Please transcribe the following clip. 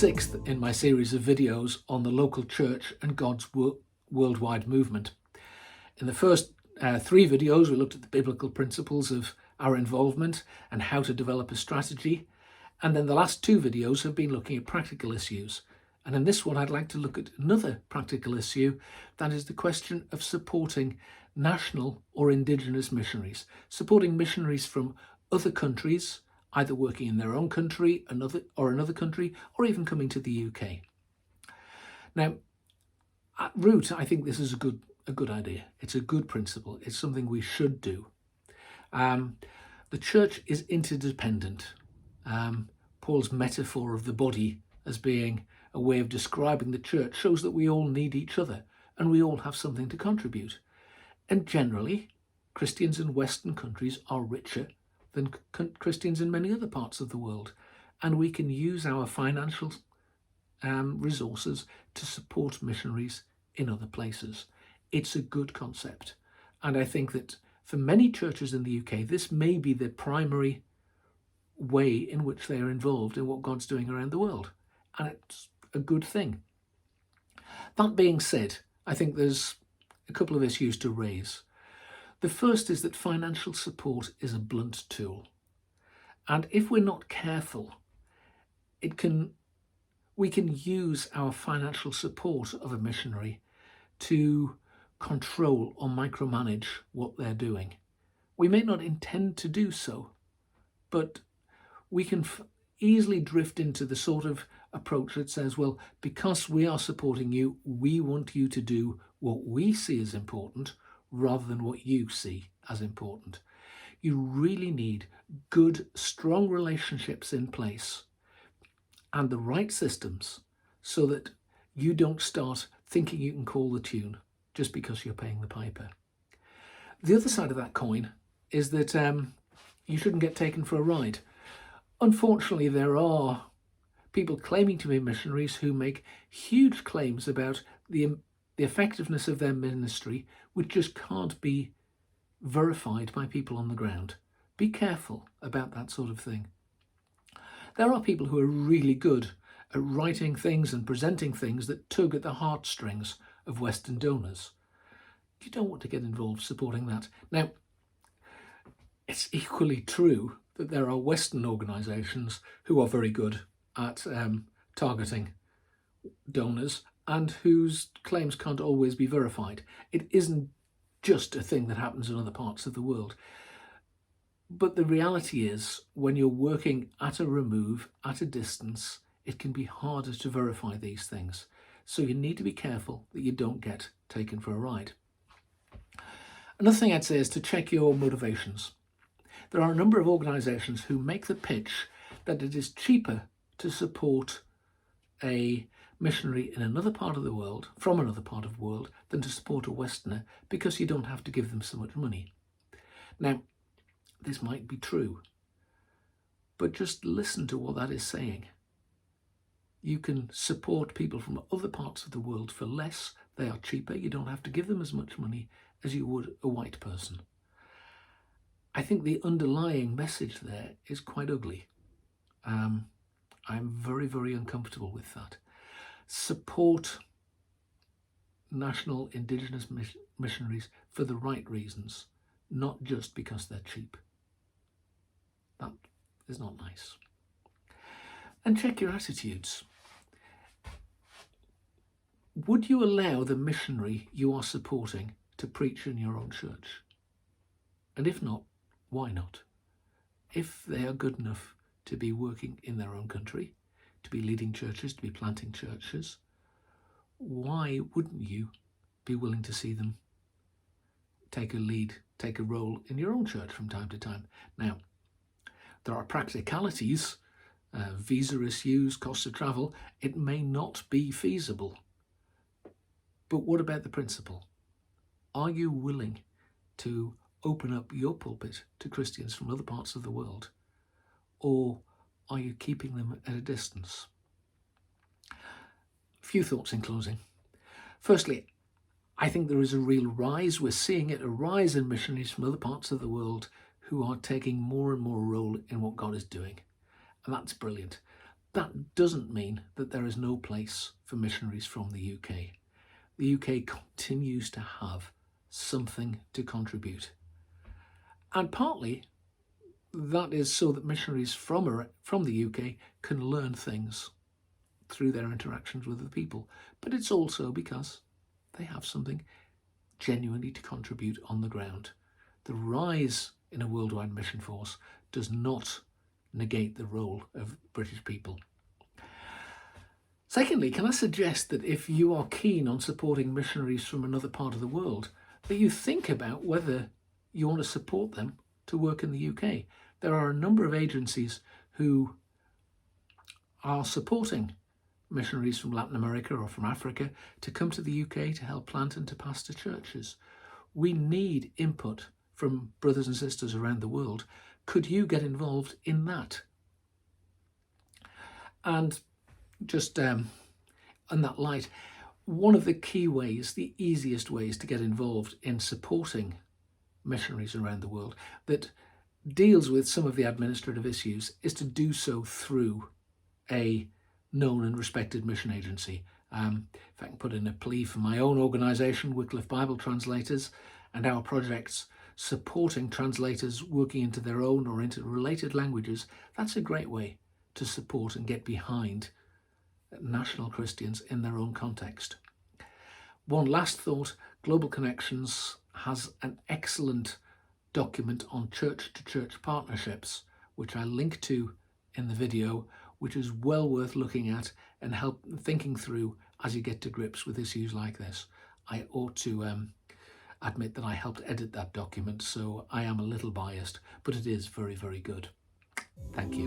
sixth in my series of videos on the local church and God's worldwide movement. In the first 3 videos, we looked at the biblical principles of our involvement and how to develop a strategy. And then the last 2 videos have been looking at practical issues. And in this one, I'd like to look at another practical issue, that is the question of supporting national or Indigenous missionaries, supporting missionaries from other countries, either working in their own country, another country, or even coming to the UK. Now, at root, I think this is a good idea. It's a good principle. It's something we should do. The church is interdependent. Paul's metaphor of the body as being a way of describing the church shows that we all need each other and we all have something to contribute. And generally, Christians in Western countries are richer than Christians in many other parts of the world. And we can use our financial resources to support missionaries in other places. It's a good concept. And I think that for many churches in the UK, this may be the primary way in which they are involved in what God's doing around the world. And it's a good thing. That being said, I think there's a couple of issues to raise. The first is that financial support is a blunt tool. And if we're not careful, we can use our financial support of a missionary to control or micromanage what they're doing. We may not intend to do so, but we can easily drift into the sort of approach that says, well, because we are supporting you, we want you to do what we see as important rather than what you see as important. You really need good, strong relationships in place and the right systems so that you don't start thinking you can call the tune just because you're paying the piper. The other side of that coin is that you shouldn't get taken for a ride. Unfortunately, there are people claiming to be missionaries who make huge claims about the effectiveness of their ministry, which just can't be verified by people on the ground. Be careful about that sort of thing. There are people who are really good at writing things and presenting things that tug at the heartstrings of Western donors. You don't want to get involved supporting that. Now, it's equally true that there are Western organisations who are very good at targeting donors and whose claims can't always be verified. It isn't just a thing that happens in other parts of the world. But the reality is, when you're working at a remove, at a distance, it can be harder to verify these things. So you need to be careful that you don't get taken for a ride. Another thing I'd say is to check your motivations. There are a number of organisations who make the pitch that it is cheaper to support a missionary in another part of the world, from another part of the world, than to support a Westerner because you don't have to give them so much money. Now, this might be true, but just listen to what that is saying. You can support people from other parts of the world for less. They are cheaper. You don't have to give them as much money as you would a white person. I think the underlying message there is quite ugly. I'm very, very uncomfortable with that. Support national Indigenous missionaries for the right reasons, not just because they're cheap. That is not nice. And check your attitudes. Would you allow the missionary you are supporting to preach in your own church? And if not, why not? If they are good enough to be working in their own country, to be leading churches, to be planting churches, why wouldn't you be willing to see them take a lead, take a role in your own church from time to time? Now, there are practicalities, visa issues, cost of travel. It may not be feasible. But what about the principle? Are you willing to open up your pulpit to Christians from other parts of the world? Or are you keeping them at a distance? A few thoughts in closing. Firstly, I think there is a real rise. We're seeing it, a rise in missionaries from other parts of the world who are taking more and more role in what God is doing. And that's brilliant. That doesn't mean that there is no place for missionaries from the UK. The UK continues to have something to contribute. And partly that is so that missionaries from the UK can learn things through their interactions with the people. But it's also because they have something genuinely to contribute on the ground. The rise in a worldwide mission force does not negate the role of British people. Secondly, can I suggest that if you are keen on supporting missionaries from another part of the world, that you think about whether you want to support them to work in the UK. There are a number of agencies who are supporting missionaries from Latin America or from Africa to come to the UK to help plant and to pastor churches. We need input from brothers and sisters around the world. Could you get involved in that? And just in that light, one of the key ways, the easiest ways to get involved in supporting missionaries around the world that deals with some of the administrative issues is to do so through a known and respected mission agency. If I can put in a plea for my own organisation, Wycliffe Bible Translators, and our projects supporting translators working into their own or into related languages, that's a great way to support and get behind national Christians in their own context. One last thought, Global Connections has an excellent document on church-to-church partnerships, which I link to in the video, which is well worth looking at and help thinking through as you get to grips with issues like this. I ought to admit that I helped edit that document, so I am a little biased, but it is very, very good. Thank you.